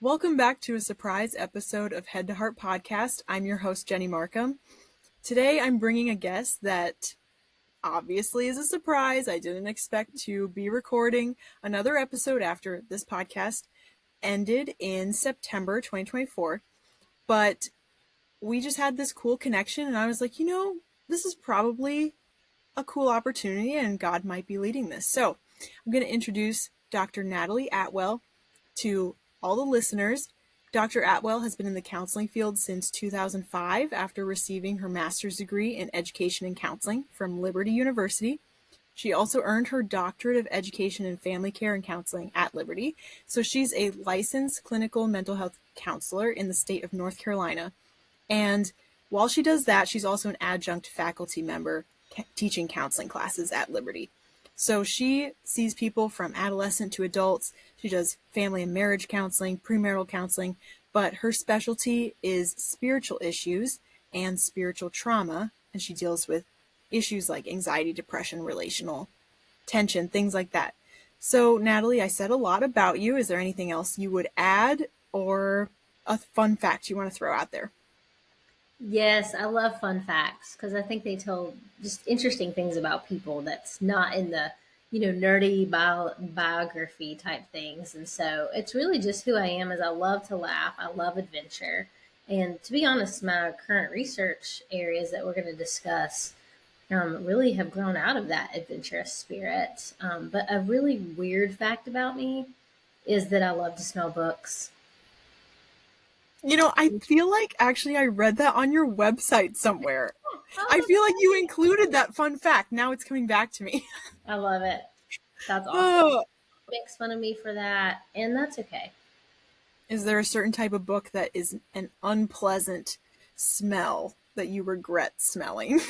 Welcome back to a surprise episode of Head to Heart Podcast. I'm your host, Jenny Markham. Today I'm bringing a guest that obviously is a surprise. I didn't expect to be recording another episode after this podcast ended in September 2024. But we just had this cool connection and I was like, this is probably a cool opportunity and God might be leading this. So I'm going to introduce Dr. Natalie Atwell to all the listeners. Dr. Atwell has been in the counseling field since 2005 after receiving her master's degree in education and counseling from Liberty University. She also earned her doctorate of education in family care and counseling at Liberty. So she's a licensed clinical mental health counselor in the state of North Carolina. And while she does that, she's also an adjunct faculty member teaching counseling classes at Liberty. So she sees people from adolescent to adults. She does family and marriage counseling, premarital counseling, but her specialty is spiritual issues and spiritual trauma. And she deals with issues like anxiety, depression, relational tension, things like that. So Natalie, I said a lot about you. Is there anything else you would add or a fun fact you want to throw out there? Yes, I love fun facts because I think they tell just interesting things about people that's not in the, nerdy biography type things. And so it's really just who I am is I love to laugh. I love adventure. And to be honest, my current research areas that we're going to discuss really have grown out of that adventurous spirit. But a really weird fact about me is that I love to smell books. I feel like actually I read that on your website somewhere. I feel like you included that fun fact. Now it's coming back to me. I love it. That's awesome. Oh. Makes fun of me for that, and that's okay. Is there a certain type of book that is an unpleasant smell that you regret smelling?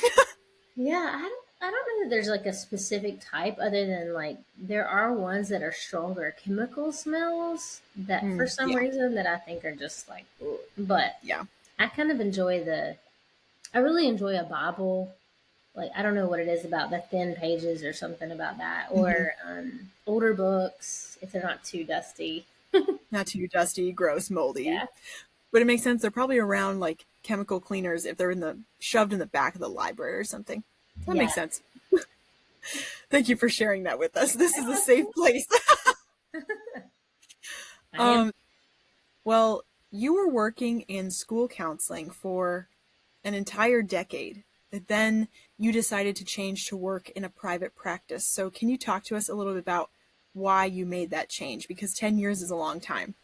Yeah, I don't know that there's like a specific type other than like there are ones that are stronger chemical smells that for some reason that I think are just like, ooh. But yeah, I kind of I really enjoy a Bible. Like, I don't know what it is about the thin pages or something about that, or older books if they're not too dusty. Not too dusty, gross, moldy. Yeah. But it makes sense. They're probably around like chemical cleaners if they're shoved in the back of the library or something. That makes sense. Thank you for sharing that with us. This is a safe place. Well, you were working in school counseling for an entire decade. Then you decided to change to work in a private practice. So can you talk to us a little bit about why you made that change? Because 10 years is a long time.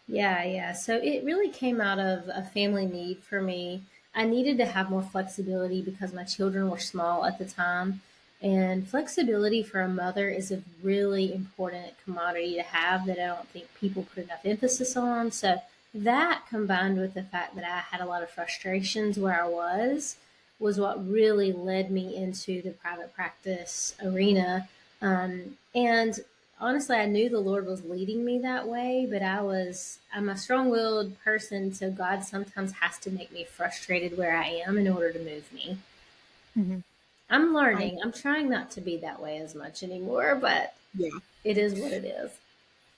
Yeah. So it really came out of a family need for me. I needed to have more flexibility because my children were small at the time. And flexibility for a mother is a really important commodity to have that I don't think people put enough emphasis on. So that combined with the fact that I had a lot of frustrations where I was what really led me into the private practice arena. And honestly, I knew the Lord was leading me that way, but I'm a strong-willed person, so God sometimes has to make me frustrated where I am in order to move me. Mm-hmm. I'm learning. I'm trying not to be that way as much anymore, but it is what it is.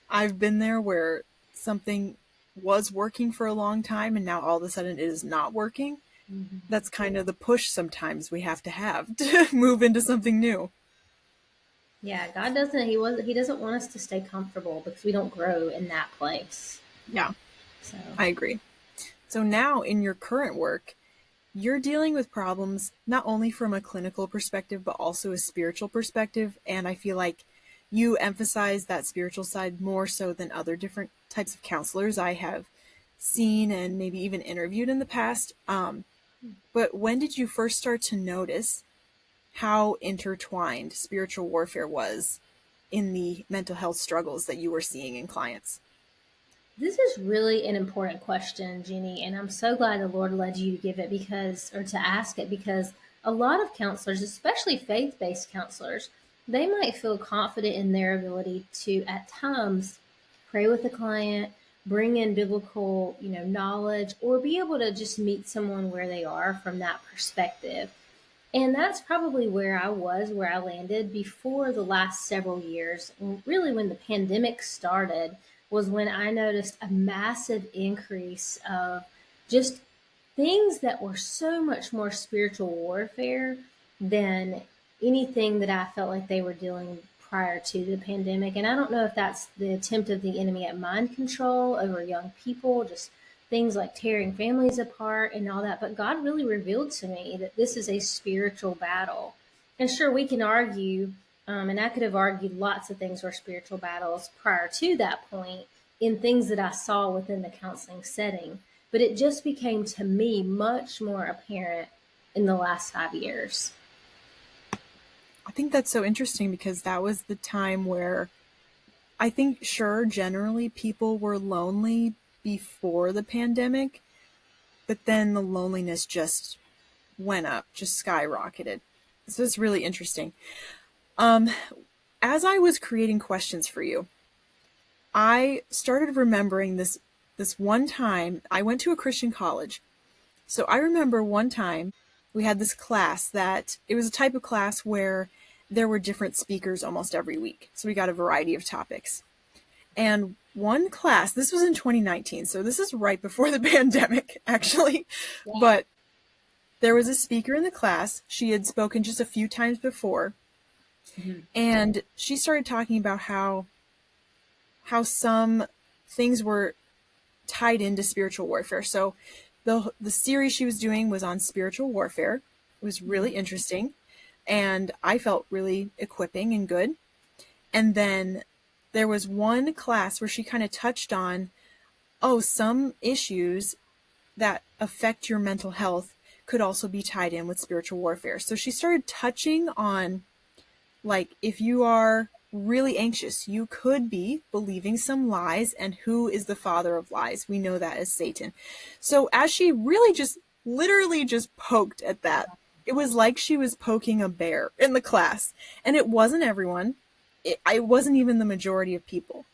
I've been there where something was working for a long time and now all of a sudden it is not working. Mm-hmm. That's kind of the push sometimes we have to move into something new. Yeah, God doesn't, he doesn't want us to stay comfortable because we don't grow in that place. Yeah. So I agree. So now in your current work, you're dealing with problems not only from a clinical perspective, but also a spiritual perspective. And I feel like you emphasize that spiritual side more so than other different types of counselors I have seen and maybe even interviewed in the past. But when did you first start to notice how intertwined spiritual warfare was in the mental health struggles that you were seeing in clients? This is really an important question, Jenny, and I'm so glad the Lord led you to give it to ask it because a lot of counselors, especially faith-based counselors, they might feel confident in their ability to, at times, pray with a client, bring in biblical, knowledge, or be able to just meet someone where they are from that perspective. And that's probably where I landed before the last several years. Really, when the pandemic started, was when I noticed a massive increase of just things that were so much more spiritual warfare than anything that I felt like they were doing prior to the pandemic. And I don't know if that's the attempt of the enemy at mind control over young people, just things like tearing families apart and all that. But God really revealed to me that this is a spiritual battle. And sure, we can argue, and I could have argued lots of things were spiritual battles prior to that point in things that I saw within the counseling setting. But it just became to me much more apparent in the last 5 years. I think that's so interesting because that was the time where I think, sure, generally people were lonely before the pandemic, but then the loneliness just went up, just skyrocketed. So it's really interesting. Um, as I was creating questions for you, I started remembering this one time I went to a Christian college. So I remember one time we had this class that it was a type of class where there were different speakers almost every week. So we got a variety of topics. And one class, this was in 2019, so this is right before the pandemic, actually. Yeah. But there was a speaker in the class. She had spoken just a few times before. Mm-hmm. And she started talking about how some things were tied into spiritual warfare. So the series she was doing was on spiritual warfare. It was really interesting. And I felt really equipping and good. And then there was one class where she kind of touched on, some issues that affect your mental health could also be tied in with spiritual warfare. So she started touching on, like, if you are really anxious, you could be believing some lies, and who is the father of lies? We know that as Satan. So as she really just literally just poked at that, it was like she was poking a bear in the class. And it wasn't everyone. It wasn't even the majority of people.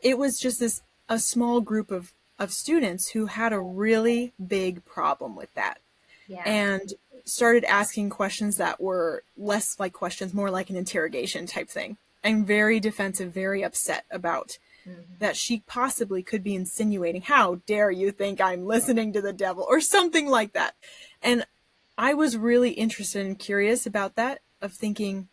It was just a small group of students who had a really big problem with that. Yeah. And started asking questions that were less like questions, more like an interrogation type thing. I'm very defensive, very upset about that she possibly could be insinuating, how dare you think I'm listening to the devil, or something like that. And I was really interested and curious about that, of thinking,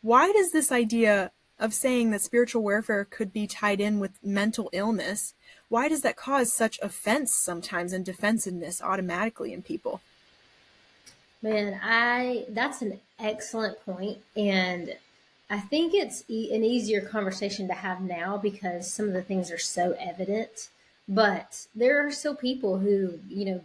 why does this idea of saying that spiritual warfare could be tied in with mental illness, why does that cause such offense sometimes and defensiveness automatically in people? Man, that's an excellent point, and I think it's an easier conversation to have now because some of the things are so evident. But there are still people who,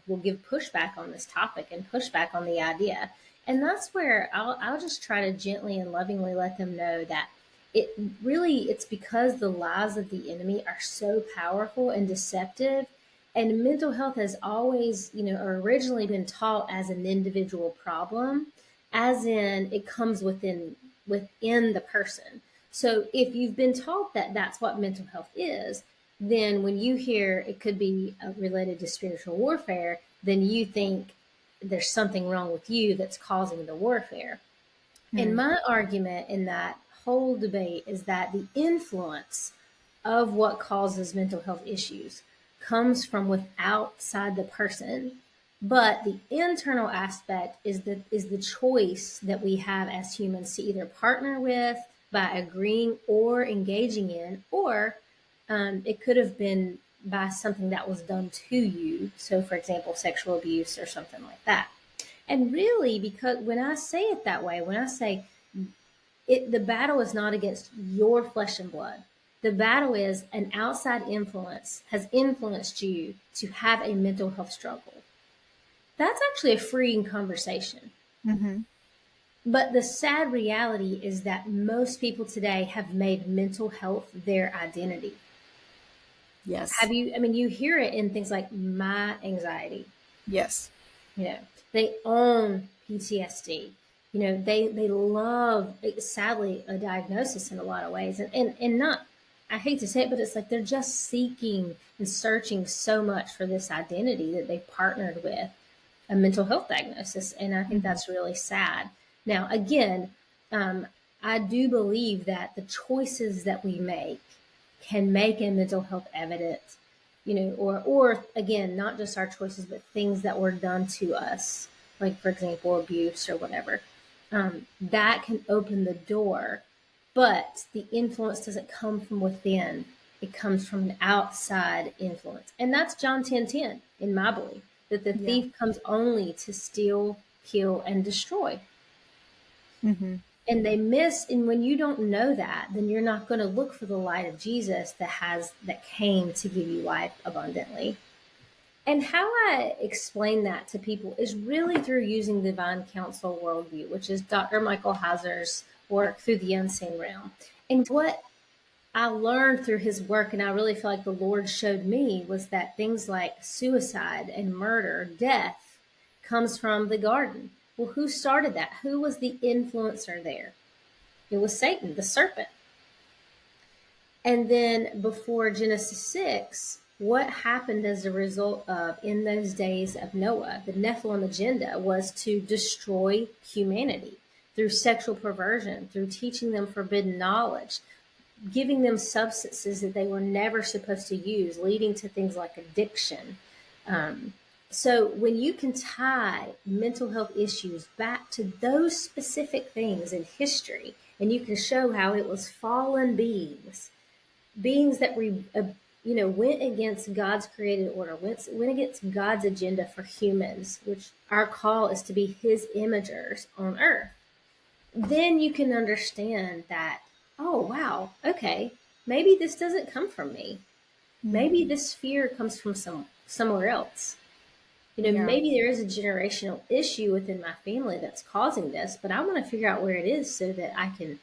will give pushback on this topic and pushback on the idea. And that's where I'll just try to gently and lovingly let them know that it's because the lies of the enemy are so powerful and deceptive. And mental health has always, originally been taught as an individual problem, as in it comes within the person. So if you've been taught that that's what mental health is, then when you hear it could be related to spiritual warfare, then you think there's something wrong with you that's causing the warfare. And my argument in that whole debate is that the influence of what causes mental health issues comes from outside the person, but the internal aspect is the choice that we have as humans to either partner with by agreeing or engaging in, or it could have been by something that was done to you. So, for example, sexual abuse or something like that. And really, because when I say it that way, when I say the battle is not against your flesh and blood, the battle is an outside influence has influenced you to have a mental health struggle. That's actually a freeing conversation. Mm-hmm. But the sad reality is that most people today have made mental health their identity. Yes. You hear it in things like my anxiety. Yes. They own PTSD. They love, sadly, a diagnosis in a lot of ways. And not, I hate to say it, but it's like they're just seeking and searching so much for this identity that they've partnered with a mental health diagnosis. And I think that's really sad. Now, again, I do believe that the choices that we make can make a mental health evident, or again, not just our choices, but things that were done to us, like for example, abuse or whatever, that can open the door. But the influence doesn't come from within. It comes from an outside influence. And that's John 10:10 in my belief, that the Yeah. thief comes only to steal, kill, and destroy. Mm-hmm. And when you don't know that, then you're not going to look for the light of Jesus that came to give you life abundantly. And how I explain that to people is really through using the divine counsel worldview, which is Dr. Michael Heiser's work through the unseen realm. And what I learned through his work, and I really feel like the Lord showed me, was that things like suicide and murder, death, comes from the garden. Well, who started that? Who was the influencer there? It was Satan, the serpent. And then before Genesis 6, what happened as a result of, in those days of Noah, the Nephilim agenda was to destroy humanity through sexual perversion, through teaching them forbidden knowledge, giving them substances that they were never supposed to use, leading to things like addiction. So when you can tie mental health issues back to those specific things in history, and you can show how it was fallen beings that went against God's created order, went against God's agenda for humans, which our call is to be His imagers on earth, then you can understand that, oh, wow, okay, maybe this doesn't come from me. Maybe this fear comes from somewhere else. Yeah. Maybe there is a generational issue within my family that's causing this, but I want to figure out where it is so that I can,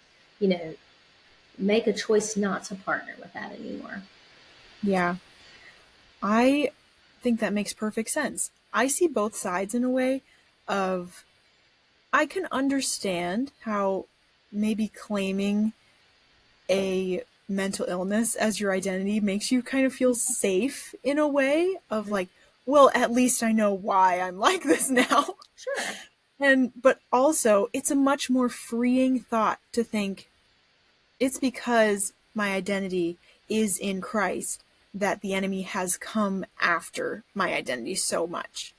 make a choice not to partner with that anymore. Yeah. I think that makes perfect sense. I see both sides in a way of I can understand how maybe claiming a mental illness as your identity makes you kind of feel safe in a way of like, well, at least I know why I'm like this now. Sure. But also it's a much more freeing thought to think it's because my identity is in Christ that the enemy has come after my identity so much.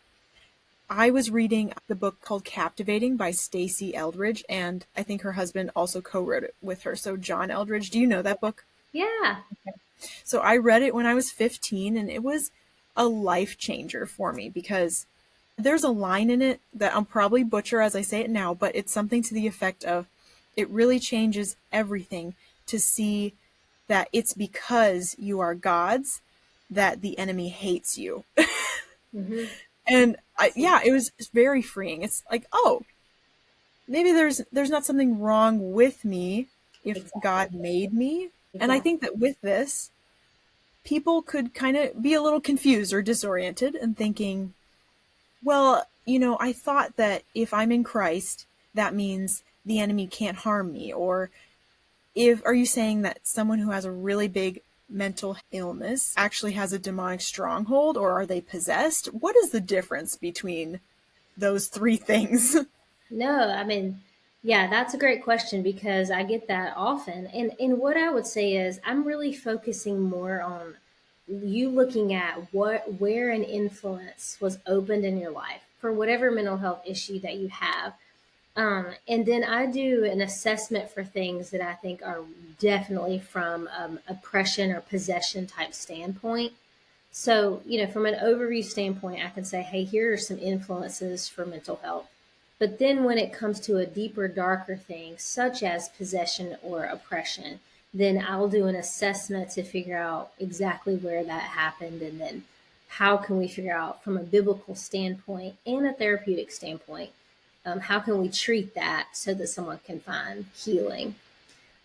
I was reading the book called Captivating by Stacey Eldridge, and I think her husband also co-wrote it with her. So John Eldridge, do you know that book? Yeah. So I read it when I was 15, and it was a life changer for me because there's a line in it that I'll probably butcher as I say it now, but it's something to the effect of it really changes everything to see that it's because you are God's that the enemy hates you. Mm-hmm. And yeah, it was very freeing. It's like, oh, maybe there's not something wrong with me if Exactly. God made me. And I Exactly. think that with this, people could kind of be a little confused or disoriented and thinking, well, I thought that if I'm in Christ, that means the enemy can't harm me. Or are you saying that someone who has a really big mental illness actually has a demonic stronghold, or are they possessed? What is the difference between those three things? No, I mean, yeah, that's a great question because I get that often. And what I would say is I'm really focusing more on you looking at where an influence was opened in your life for whatever mental health issue that you have. And then I do an assessment for things that I think are definitely from oppression or possession type standpoint. So, from an overview standpoint, I can say, hey, here are some influences for mental health. But then when it comes to a deeper, darker thing, such as possession or oppression, then I'll do an assessment to figure out exactly where that happened. And then how can we figure out from a biblical standpoint and a therapeutic standpoint, how can we treat that so that someone can find healing?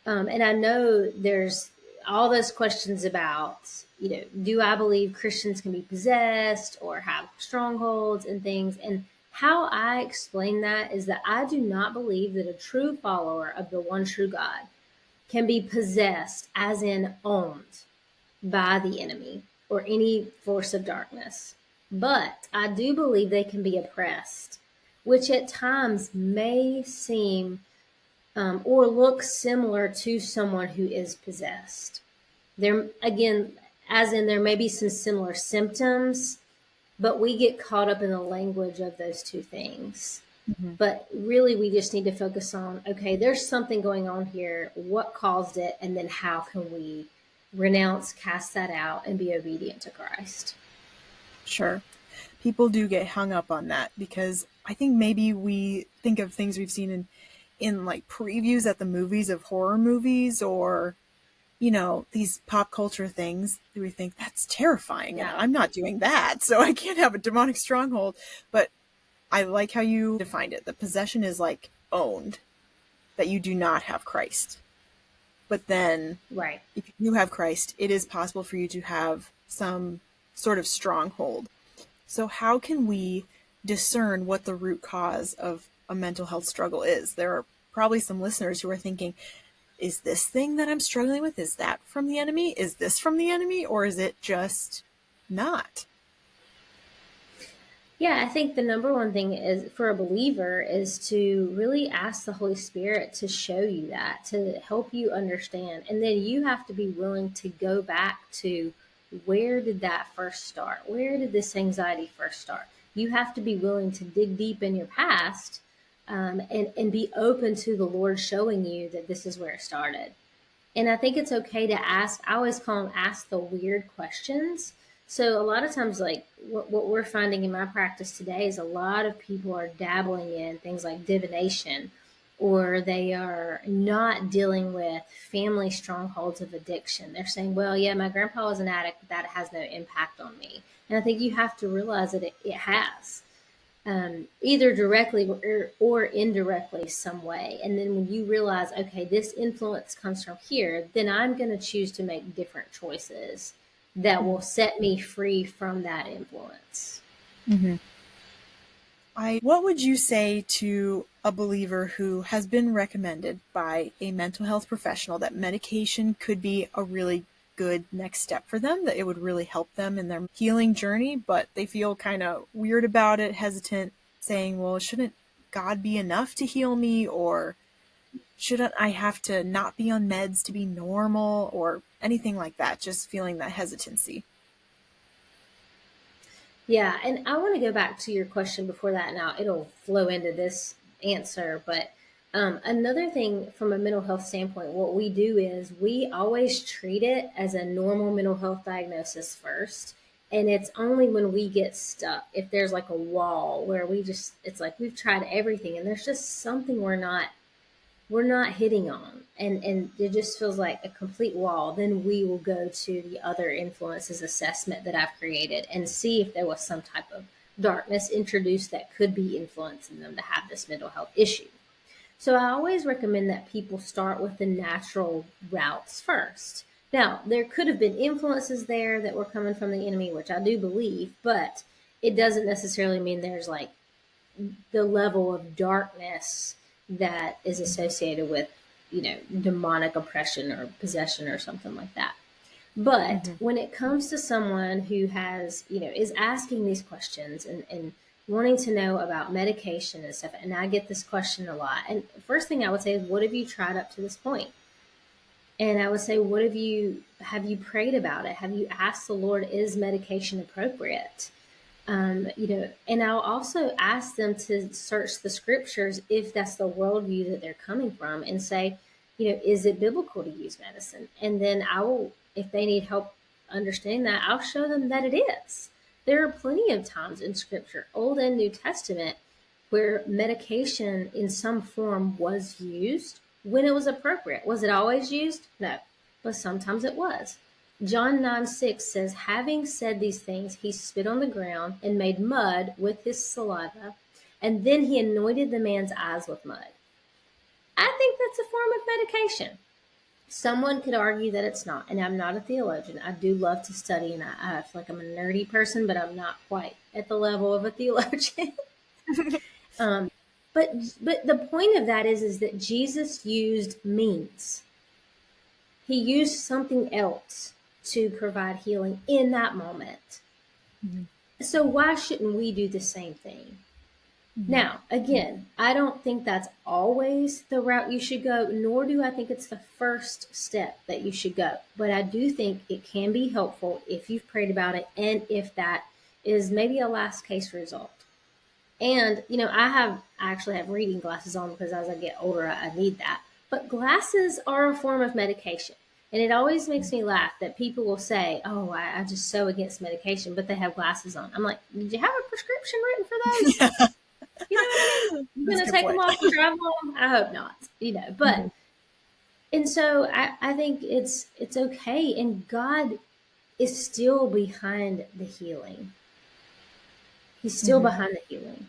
And I know there's all those questions about, do I believe Christians can be possessed or have strongholds and things? And how I explain that is that I do not believe that a true follower of the one true God can be possessed, as in owned, by the enemy or any force of darkness. But I do believe they can be oppressed, which at times may seem or look similar to someone who is possessed. There, again, as in there may be some similar symptoms, but we get caught up in the language of those two things. Mm-hmm. But really, we just need to focus on, okay, there's something going on here. What caused it? And then how can we renounce, cast that out, and be obedient to Christ? Sure. People do get hung up on that because I think maybe we think of things we've seen in like previews at the movies of horror movies, or these pop culture things that we think that's terrifying and Yeah. I'm not doing that, so I can't have a demonic stronghold. But I like how you defined it. The possession is like owned, that you do not have Christ. But then Right. if you have Christ, it is possible for you to have some sort of stronghold. So how can we discern what the root cause of a mental health struggle is? There are probably some listeners who are thinking, is this thing that I'm struggling with, is that from the enemy? Is this from the enemy? Or is it just not? Yeah, I think the number one thing is for a believer is to really ask the Holy Spirit to show you that, to help you understand. And then you have to be willing to go back to where did that first start? Where did this anxiety first start? You have to be willing to dig deep in your past, and be open to the Lord showing you that this is where it started. And I think it's okay to ask. I always call them ask the weird questions. So a lot of times, like what we're finding in my practice today is a lot of people are dabbling in things like divination, or they are not dealing with family strongholds of addiction. They're saying, well, yeah, my grandpa was an addict, but that has no impact on me. And I think you have to realize that it has, either directly or indirectly some way. And then when you realize, okay, this influence comes from here, then I'm going to choose to make different choices that will set me free from that influence. Mm-hmm. What would you say to a believer who has been recommended by a mental health professional that medication could be a really good next step for them, that it would really help them in their healing journey, but they feel kind of weird about it, hesitant, saying, well, shouldn't God be enough to heal me? Or shouldn't I have to not be on meds to be normal, or anything like that? Just feeling that hesitancy. Yeah, and I want to go back to your question before that. Now it'll flow into this answer, but another thing from a mental health standpoint, what we do is we always treat it as a normal mental health diagnosis first. And it's only when we get stuck, if there's like a wall where it's like we've tried everything and there's just something we're not hitting on, and it just feels like a complete wall, then we will go to the other influences assessment that I've created and see if there was some type of darkness introduced that could be influencing them to have this mental health issue. So I always recommend that people start with the natural routes first. Now, there could have been influences there that were coming from the enemy, which I do believe, but it doesn't necessarily mean there's like the level of darkness that is associated with, demonic oppression or possession or something like that. But Mm-hmm. when it comes to someone who has, is asking these questions and wanting to know about medication and stuff, and I get this question a lot. And first thing I would say is, what have you tried up to this point? And I would say, have you prayed about it? Have you asked the Lord, is medication appropriate? And I'll also ask them to search the scriptures if that's the worldview that they're coming from, and say, is it biblical to use medicine? And then I will, if they need help understanding that, I'll show them that it is. There are plenty of times in scripture, Old and New Testament, where medication in some form was used when it was appropriate. Was it always used? No, but sometimes it was. John 9:6 says, having said these things, he spit on the ground and made mud with his saliva, and then he anointed the man's eyes with mud. I think that's a form of medication. Someone could argue that it's not, and I'm not a theologian. I do love to study, and I feel like I'm a nerdy person, but I'm not quite at the level of a theologian. um, but the point of that is that Jesus used means. He used something else to provide healing in that moment. Mm-hmm. So why shouldn't we do the same thing? Mhm. Now, again, I don't think that's always the route you should go, nor do I think it's the first step that you should go. But I do think it can be helpful if you've prayed about it and if that is maybe a last case result. And, I actually have reading glasses on because as I get older, I need that. But glasses are a form of medication. And it always makes me laugh that people will say, oh, I'm just so against medication, but they have glasses on. I'm like, did you have a prescription written for those? Yeah, You know what I mean? You're that's a going to good take them point. off and drive them? I hope not, Mhm. but, and so I think it's okay. And God is still behind the healing. He's still Mhm. behind the healing.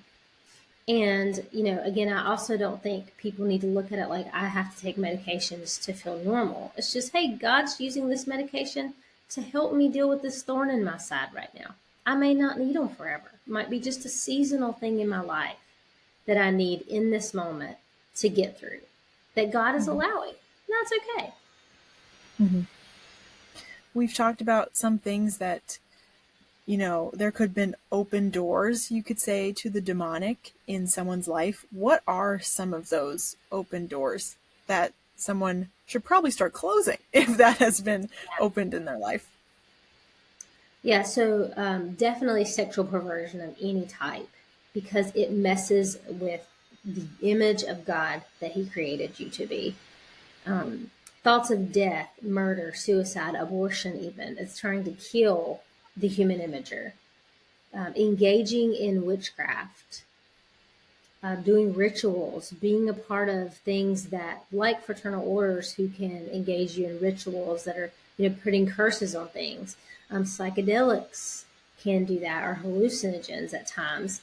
And, again, I also don't think people need to look at it like I have to take medications to feel normal. It's just, hey, God's using this medication to help me deal with this thorn in my side right now. I may not need them forever. It might be just a seasonal thing in my life that I need in this moment to get through that God is Mhm. allowing. And that's okay. Mhm. We've talked about some things that, there could have been open doors, you could say, to the demonic in someone's life. What are some of those open doors that someone should probably start closing if that has been opened in their life? Yeah, so definitely sexual perversion of any type because it messes with the image of God that He created you to be. Um, Thoughts of death, murder, suicide, abortion, even. It's trying to kill the human imager. Engaging in witchcraft, doing rituals, being a part of things that, like fraternal orders, who can engage you in rituals that are, putting curses on things. Psychedelics can do that, or hallucinogens at times.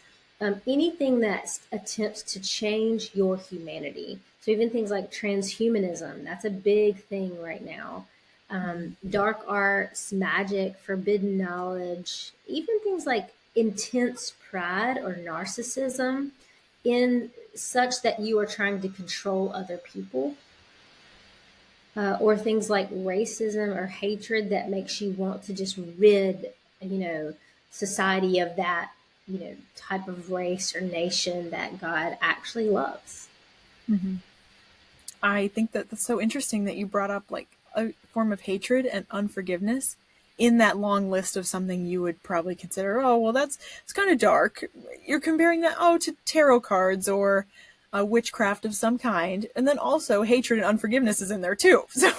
Anything that attempts to change your humanity. So even things like transhumanism, that's a big thing right now. Mhm. Dark arts, magic, forbidden knowledge, even things like intense pride or narcissism in such that you are trying to control other people, or things like racism or hatred that makes you want to just rid, you know, society of that, type of race or nation that God actually loves. Mhm. I think that that's so interesting that you brought up like a form of hatred and unforgiveness in that long list of something you would probably consider, oh, well, that's it's kind of dark. You're comparing that, oh, to tarot cards or witchcraft of some kind. And then also hatred and unforgiveness is in there too. So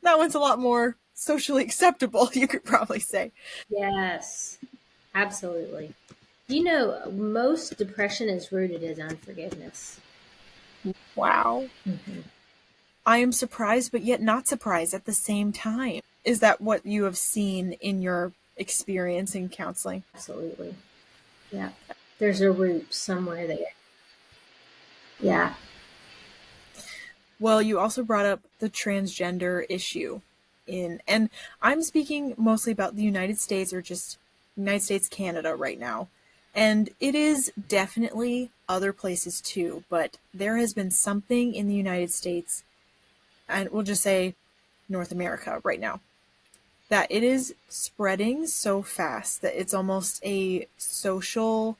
that one's a lot more socially acceptable, you could probably say. Yes, absolutely. Most depression is rooted in unforgiveness. Wow. Mm-hmm. I am surprised, but yet not surprised at the same time. Is that what you have seen in your experience in counseling? Absolutely. Yeah. There's a root somewhere there. Yeah. Well, you also brought up the transgender issue and I'm speaking mostly about the United States or just United States, Canada right now. And it is definitely other places too, but there has been something in the United States, and we'll just say North America right now, that it is spreading so fast that it's almost a social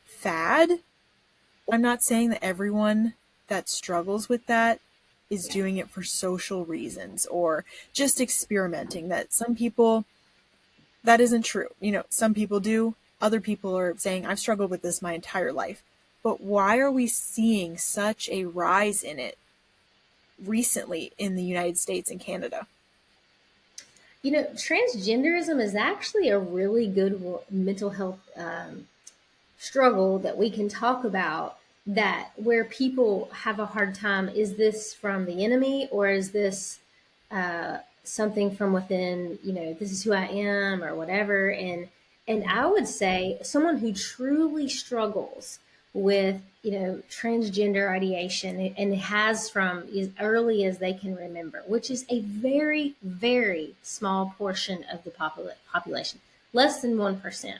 fad. I'm not saying that everyone that struggles with that is doing it for social reasons or just experimenting. That some people, that isn't true. Some people do. Other people are saying, I've struggled with this my entire life. But why are we seeing such a rise in it recently in the United States and Canada? Transgenderism is actually a really good mental health struggle that we can talk about, that where people have a hard time. Is this from the enemy, or is this something from within? This is who I am, or whatever. And I would say someone who truly struggles with transgender ideation and has from as early as they can remember, which is a very, very small portion of the population, less than 1%.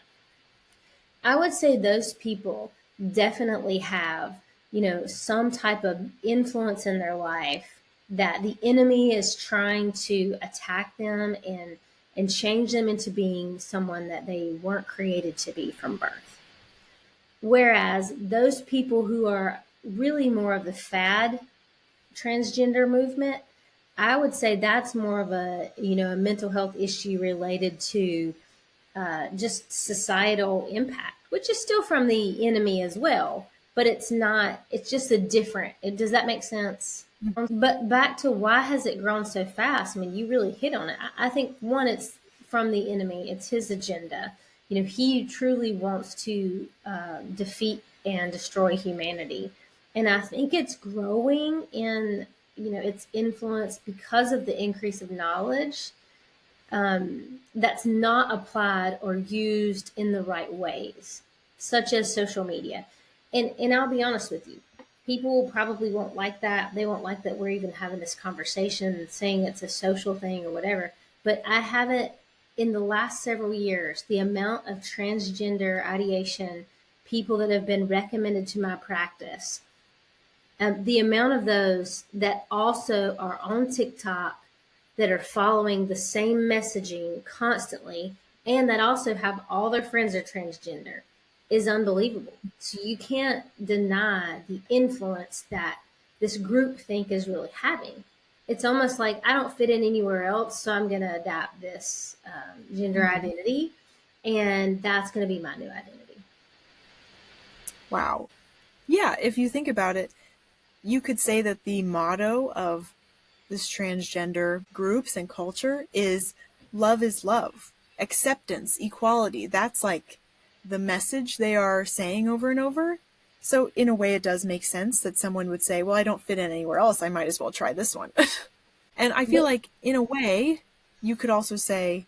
I would say those people definitely have, some type of influence in their life that the enemy is trying to attack them and change them into being someone that they weren't created to be from birth. Whereas those people who are really more of the fad transgender movement, I would say that's more of a mental health issue related to just societal impact, which is still from the enemy as well, but it's not, it's just a different, does that make sense? But back to why has it grown so fast? I mean, you really hit on it. I think one, it's from the enemy. It's his agenda. He truly wants to defeat and destroy humanity. And I think it's growing in, its influence because of the increase of knowledge that's not applied or used in the right ways, such as social media. And I'll be honest with you, people probably won't like that. They won't like that we're even having this conversation and saying it's a social thing or whatever. But I haven't, in the last several years, the amount of transgender ideation people that have been recommended to my practice, the amount of those that also are on TikTok that are following the same messaging constantly and that also have all their friends are transgender is unbelievable. So you can't deny the influence that this group think is really having. It's almost like I don't fit in anywhere else, so I'm going to adapt this gender identity, and that's going to be my new identity. Wow. Yeah, if you think about it, you could say that the motto of this transgender groups and culture is love, acceptance, equality. That's like the message they are saying over and over. So in a way, it does make sense that someone would say, well, I don't fit in anywhere else. I might as well try this one. And I feel like in a way, you could also say,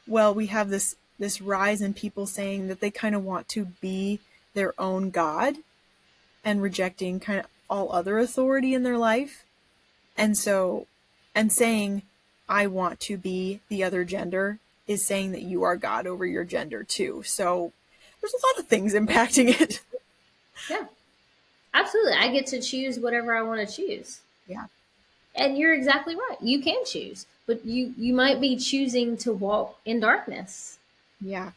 well, we have this rise in people saying that they kind of want to be their own God and rejecting kind of all other authority in their life. And so, and saying, I want to be the other gender is saying that you are God over your gender too. So there's a lot of things impacting it. Yeah, absolutely. I get to choose whatever I want to choose. Yeah. And you're exactly right. You can choose, but you might be choosing to walk in darkness. Yeah.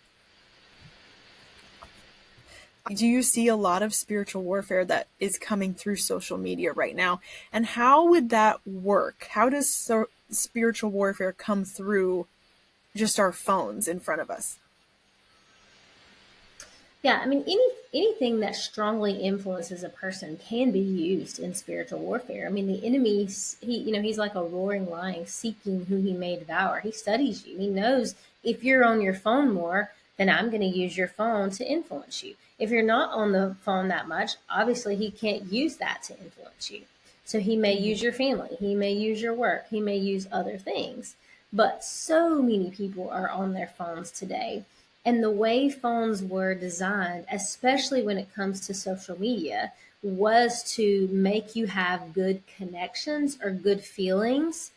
Do you see a lot of spiritual warfare that is coming through social media right now? And how would that work? How does spiritual warfare come through just our phones in front of us? Yeah, I mean anything that strongly influences a person can be used in spiritual warfare. I mean the enemy, he's like a roaring lion seeking who he may devour. He studies you. He knows if you're on your phone more, then I'm going to use your phone to influence you. If you're not on the phone that much, obviously he can't use that to influence you. So he may use your family, he may use your work, he may use other things. But so many people are on their phones today. And the way phones were designed, especially when it comes to social media, was to make you have good connections or good feelings.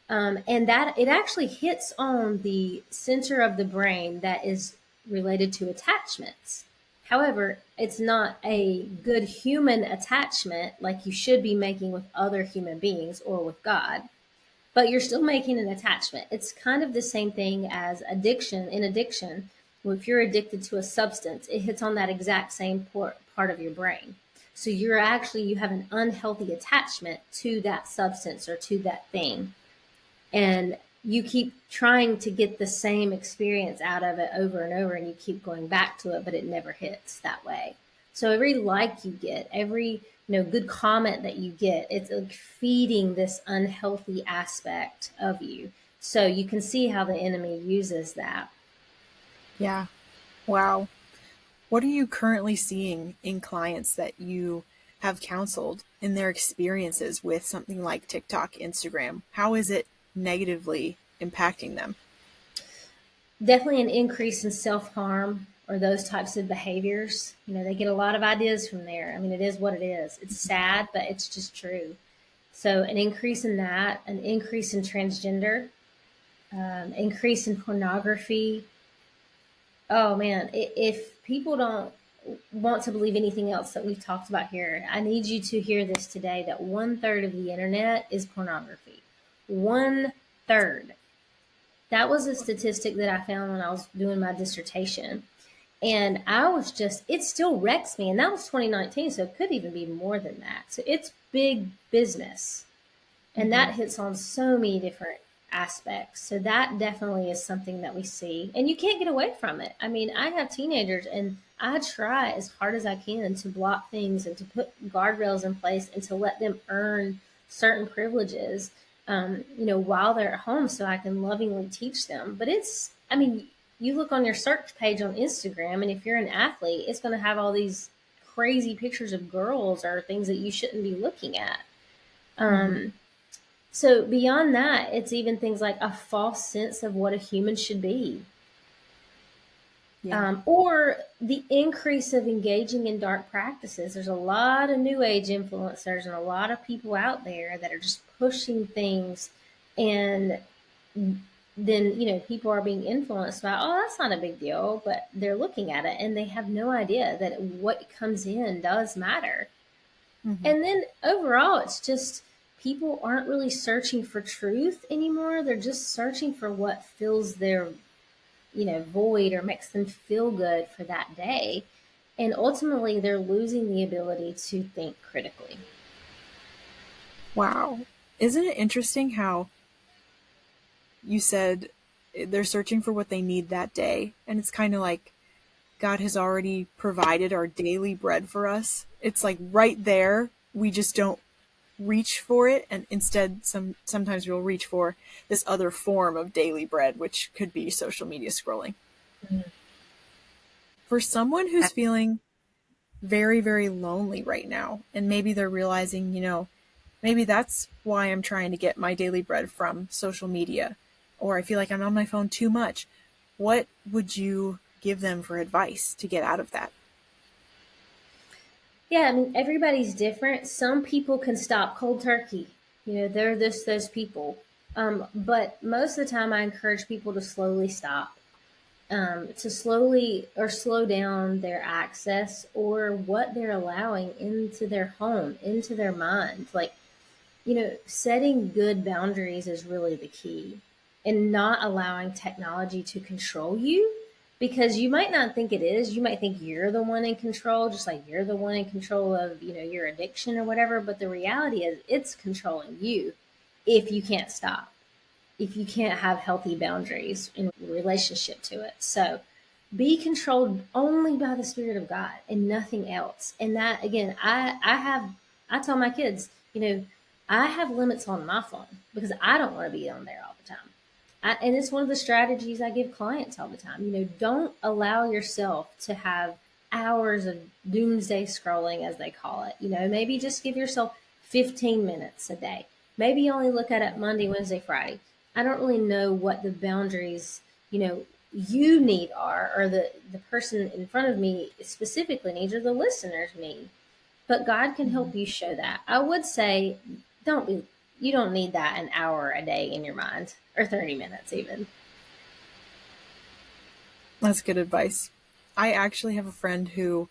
And that it actually hits on the center of the brain that is related to attachments. However, it's not a good human attachment like you should be making with other human beings or with God, but you're still making an attachment. It's kind of the same thing as addiction. In addiction, if you're addicted to a substance, it hits on that exact same part of your brain. So you have an unhealthy attachment to that substance or to that thing. And you keep trying to get the same experience out of it over and over, and you keep going back to it, but it never hits that way. So every like you get, every good comment that you get, it's like feeding this unhealthy aspect of you. So you can see how the enemy uses that. Yeah. Wow. What are you currently seeing in clients that you have counseled in their experiences with something like TikTok, Instagram? How is it negatively impacting them? Definitely an increase in self-harm or those types of behaviors. They get a lot of ideas from there. I mean, it is what it is. It's sad, but it's just true. So an increase in that, an increase in transgender, increase in pornography. Oh man, if people don't want to believe anything else that we've talked about here, I need you to hear this today, that 1/3 of the internet is pornography. 1/3. That was a statistic that I found when I was doing my dissertation. And I was just, it still wrecks me. And that was 2019, so it could even be more than that. So it's big business. And Mm-hmm. that hits on so many different aspects. So that definitely is something that we see. And you can't get away from it. I mean, I have teenagers and I try as hard as I can to block things and to put guardrails in place and to let them earn certain privileges, while they're at home so I can lovingly teach them. But I mean, you look on your search page on Instagram, and if you're an athlete, it's going to have all these crazy pictures of girls or things that you shouldn't be looking at. Mm-hmm. So beyond that, it's even things like a false sense of what a human should be, Yeah. or the increase of engaging in dark practices. There's a lot of new age influencers and a lot of people out there that are just pushing things, and then people are being influenced by, oh, that's not a big deal, but they're looking at it and they have no idea that what comes in does matter. Mm-hmm. And then overall, it's just people aren't really searching for truth anymore. They're just searching for what fills their, void or makes them feel good for that day. And ultimately, they're losing the ability to think critically. Wow. Isn't it interesting how you said they're searching for what they need that day? And it's kind of like God has already provided our daily bread for us. It's like right there. We just don't reach for it, and instead sometimes we'll reach for this other form of daily bread, which could be social media scrolling. For someone who's feeling very, very lonely right now, and maybe they're realizing, maybe that's why I'm trying to get my daily bread from social media, or I feel like I'm on my phone too much, what would you give them for advice to get out of that? Yeah, I mean, everybody's different. Some people can stop cold turkey. They're those people. But most of the time, I encourage people to slowly stop, to slowly or slow down their access or what they're allowing into their home, into their mind. Like, setting good boundaries is really the key, and not allowing technology to control you, because you might not think it is. You might think you're the one in control, just like you're the one in control of, your addiction or whatever. But the reality is it's controlling you if you can't stop, if you can't have healthy boundaries in relationship to it. So be controlled only by the Spirit of God and nothing else. And that, again, I tell my kids, I have limits on my phone because I don't want to be on there all the time. And it's one of the strategies I give clients all the time. Don't allow yourself to have hours of doomsday scrolling, as they call it. Maybe just give yourself 15 minutes a day. Maybe you only look at it Monday, Wednesday, Friday. I don't really know what the boundaries, you need are, or the person in front of me specifically needs, or the listeners need. But God can help you show that. I would say, you don't need that an hour a day in your mind, or 30 minutes even. That's good advice. I actually have a friend who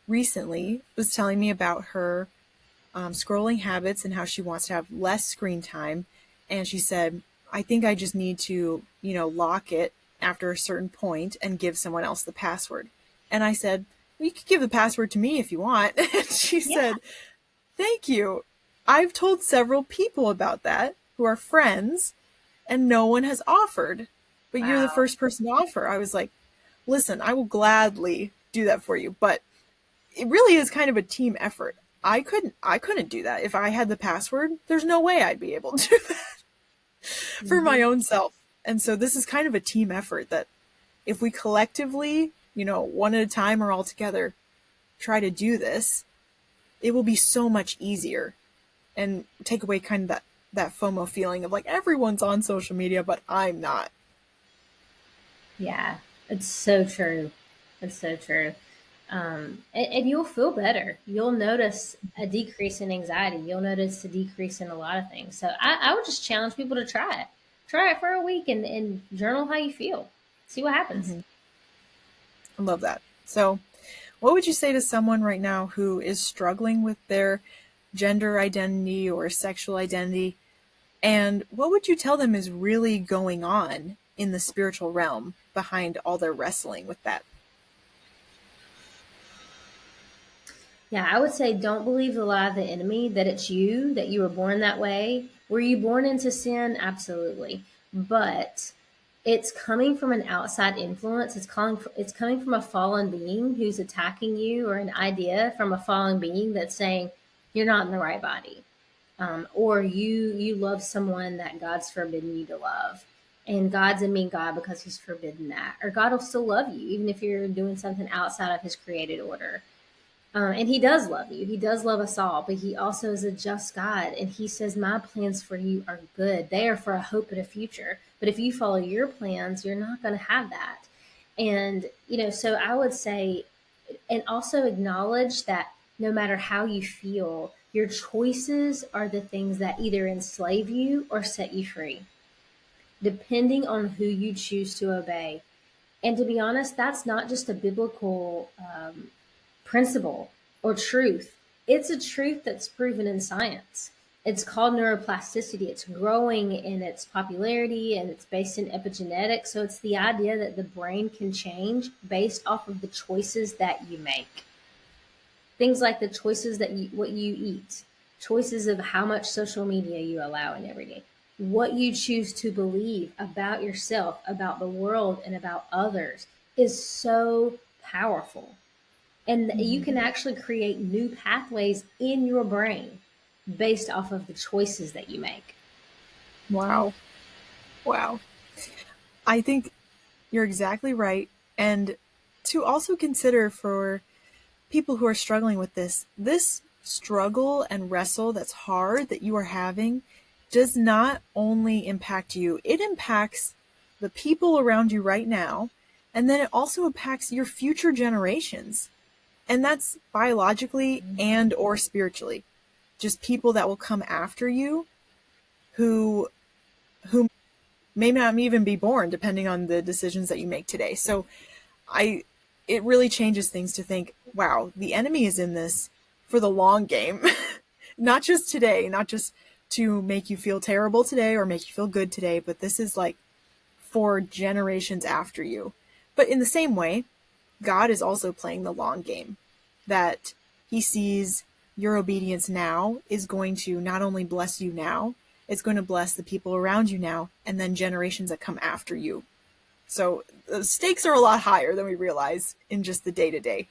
recently was telling me about her scrolling habits and how she wants to have less screen time. And she said, I think I just need to, lock it after a certain point and give someone else the password. And I said, well, you could give the password to me if you want. And she Yeah. said, thank you. I've told several people about that who are friends, and no one has offered. But you're the Wow. first person to offer. I was like, listen, I will gladly do that for you. But it really is kind of a team effort. I couldn't do that. If I had the password, there's no way I'd be able to do that for my Mm-hmm. own self. And so this is kind of a team effort that if we collectively, one at a time or all together, try to do this, it will be so much easier and take away kind of that FOMO feeling of like everyone's on social media, but I'm not. Yeah, it's so true. It's so true. And you'll feel better. You'll notice a decrease in anxiety. You'll notice a decrease in a lot of things. So I would just challenge people to try it. Try it for a week and journal how you feel. See what happens. Mm-hmm. I love that. So, what would you say to someone right now who is struggling with their gender identity or sexual identity? And what would you tell them is really going on in the spiritual realm behind all their wrestling with that? Yeah, I would say don't believe the lie of the enemy that it's you, that you were born that way. Were you born into sin? Absolutely. But it's coming from an outside influence. It's coming from a fallen being who's attacking you, or an idea from a fallen being that's saying you're not in the right body. Or you love someone that God's forbidden you to love. And God's a mean God because he's forbidden that. Or God will still love you even if you're doing something outside of his created order. And he does love you. He does love us all, but he also is a just God. And he says, my plans for you are good. They are for a hope and a future. But if you follow your plans, you're not going to have that. And, so I would say, and also acknowledge that no matter how you feel, your choices are the things that either enslave you or set you free, depending on who you choose to obey. And to be honest, that's not just a biblical principle or truth. It's a truth that's proven in science. It's called neuroplasticity. It's growing in its popularity and it's based in epigenetics. So it's the idea that the brain can change based off of the choices that you make. Things like the choices what you eat, choices of how much social media you allow in every day, what you choose to believe about yourself, about the world, and about others is so powerful. And you can actually create new pathways in your brain based off of the choices that you make. Wow. Wow. I think you're exactly right. And to also consider for people who are struggling with this struggle and wrestle that's hard that you are having does not only impact you, it impacts the people around you right now. And then it also impacts your future generations. And that's biologically and or spiritually. Just people that will come after you who may not even be born depending on the decisions that you make today. So I it really changes things to think, wow, the enemy is in this for the long game. Not just today, not just to make you feel terrible today or make you feel good today, but this is like for generations after you. But in the same way, God is also playing the long game, that he sees your obedience now is going to not only bless you now, it's going to bless the people around you now and then generations that come after you. So the stakes are a lot higher than we realize in just the day to day.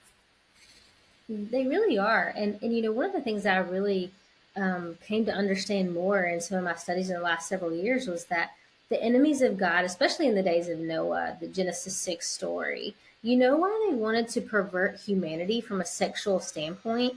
They really are. And one of the things that I really came to understand more in some of my studies in the last several years was that the enemies of God, especially in the days of Noah, the Genesis 6 story, you know why they wanted to pervert humanity from a sexual standpoint?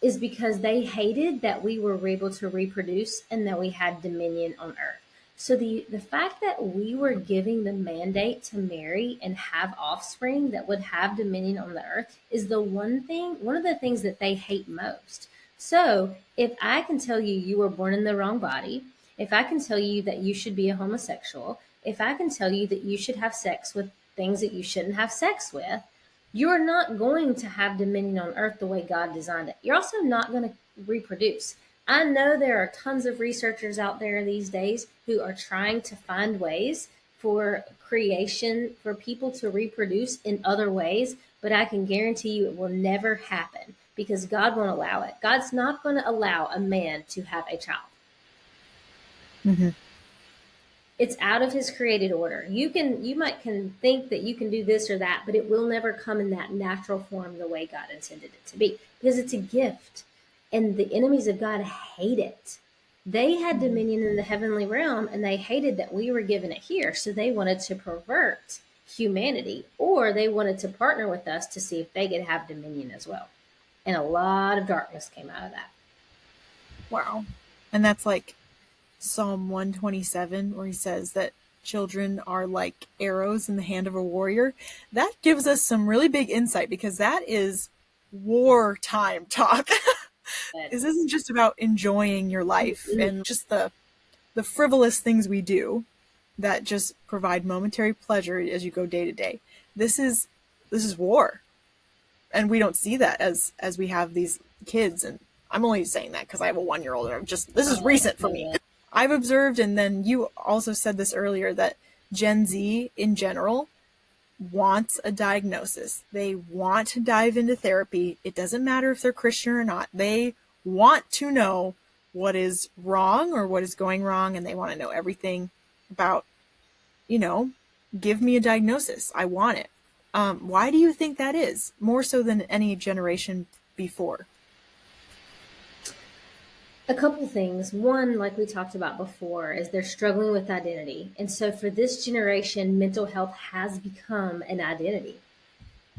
Is because they hated that we were able to reproduce and that we had dominion on earth. So the fact that we were giving the mandate to marry and have offspring that would have dominion on the earth is one of the things that they hate most. So if I can tell you you were born in the wrong body, if I can tell you that you should be a homosexual, if I can tell you that you should have sex with things that you shouldn't have sex with, you're not going to have dominion on earth the way God designed it. You're also not going to reproduce. I know there are tons of researchers out there these days who are trying to find ways for creation, for people to reproduce in other ways, but I can guarantee you it will never happen because God won't allow it. God's not going to allow a man to have a child. Mm-hmm. It's out of his created order. You might can think that you can do this or that, but it will never come in that natural form the way God intended it to be because it's a gift. And the enemies of God hate it. They had dominion in the heavenly realm and they hated that we were given it here. So they wanted to pervert humanity, or they wanted to partner with us to see if they could have dominion as well. And a lot of darkness came out of that. Wow. And that's like Psalm 127, where he says that children are like arrows in the hand of a warrior. That gives us some really big insight because that is wartime talk. This isn't just about enjoying your life and just the frivolous things we do that just provide momentary pleasure as you go day to day. This is war. And we don't see that as we have these kids. And I'm only saying that because I have a 1-year-old and this is recent for me. I've observed, and then you also said this earlier, that Gen Z in general, wants a diagnosis. They want to dive into therapy. It doesn't matter if they're Christian or not. They want to know what is wrong or what is going wrong, and they want to know everything about, give me a diagnosis. I want it. Why do you think that is? More so than any generation before? A couple things. One, like we talked about before, is they're struggling with identity. And so for this generation, mental health has become an identity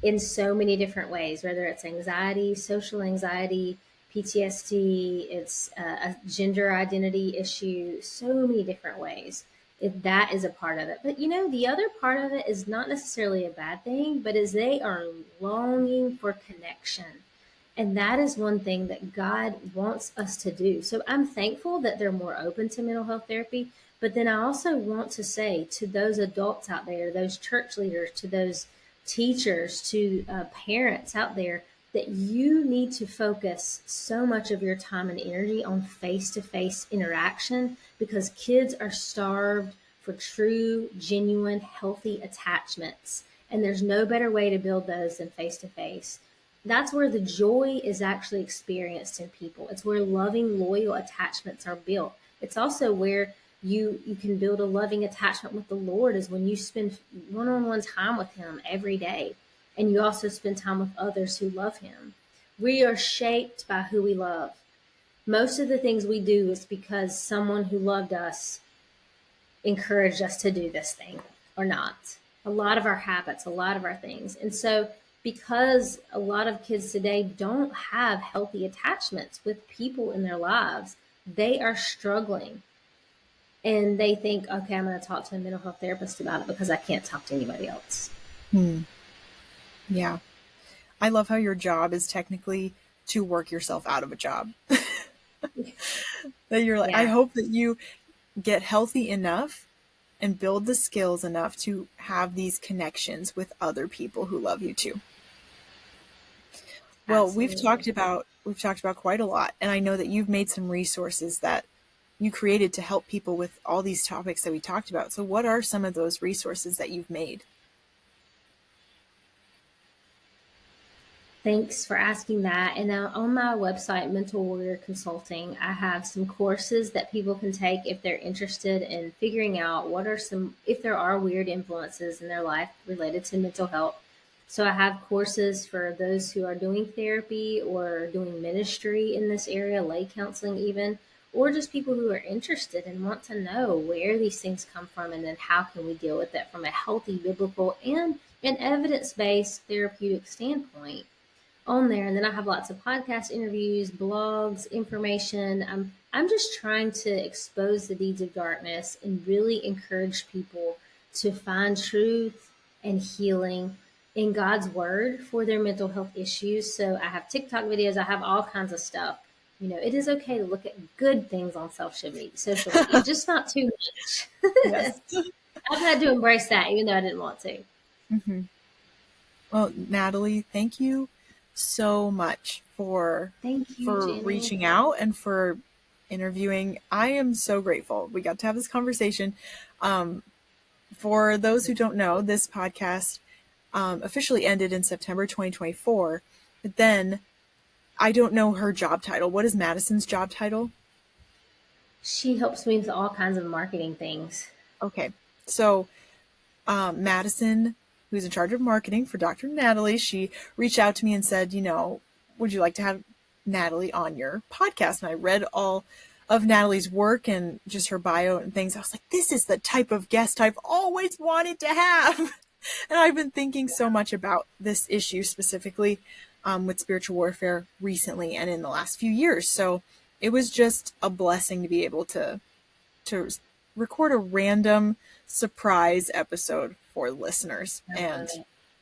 in so many different ways, whether it's anxiety, social anxiety, PTSD, it's a gender identity issue, so many different ways. If that is a part of it. But the other part of it is not necessarily a bad thing, but is they are longing for connection. And that is one thing that God wants us to do. So I'm thankful that they're more open to mental health therapy. But then I also want to say to those adults out there, those church leaders, to those teachers, to parents out there, that you need to focus so much of your time and energy on face-to-face interaction, because kids are starved for true, genuine, healthy attachments. And there's no better way to build those than face-to-face. That's where the joy is actually experienced in people. It's where loving, loyal attachments are built. It's also where you can build a loving attachment with the Lord, is when you spend one-on-one time with him every day. And you also spend time with others who love him. We are shaped by who we love. Most of the things we do is because someone who loved us encouraged us to do this thing or not. A lot of our habits, a lot of our things. And so because a lot of kids today don't have healthy attachments with people in their lives, they are struggling. And they think, okay, I'm going to talk to a mental health therapist about it because I can't talk to anybody else. Yeah. I love how your job is technically to work yourself out of a job. That you're like, I hope that you get healthy enough and build the skills enough to have these connections with other people who love you too. Well, Absolutely. we've talked about quite a lot, and I know that you've made some resources that you created to help people with all these topics that we talked about. So what are some of those resources that you've made? Thanks for asking that. And now on my website, Mental Warrior Consulting, I have some courses that people can take if they're interested in figuring out if there are weird influences in their life related to mental health. So I have courses for those who are doing therapy or doing ministry in this area, lay counseling even, or just people who are interested and want to know where these things come from and then how can we deal with it from a healthy, biblical, and an evidence-based therapeutic standpoint on there. And then I have lots of podcast interviews, blogs, information. I'm just trying to expose the deeds of darkness and really encourage people to find truth and healing in God's word for their mental health issues. So I have TikTok videos, I have all kinds of stuff. It is okay to look at good things on social media, just not too much. Yes. I've had to embrace that, even though I didn't want to. Mm-hmm. Well, Natalie, thank you so much for Jenny. reaching out and for interviewing. I am so grateful we got to have this conversation. For those who don't know, this podcast officially ended in September 2024. But then I don't know her job title. What is Madison's job title? She helps me with all kinds of marketing things. Okay. So Madison, who's in charge of marketing for Dr. Natalie, she reached out to me and said, would you like to have Natalie on your podcast? And I read all of Natalie's work and just her bio and things. I was like, this is the type of guest I've always wanted to have. And I've been thinking so much about this issue specifically with spiritual warfare recently and in the last few years. So it was just a blessing to be able to record a random surprise episode for listeners. And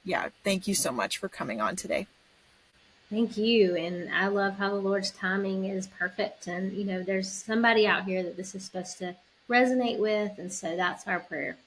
yeah, thank you so much for coming on today. Thank you. And I love how the Lord's timing is perfect. And, there's somebody out here that this is supposed to resonate with. And so that's our prayer.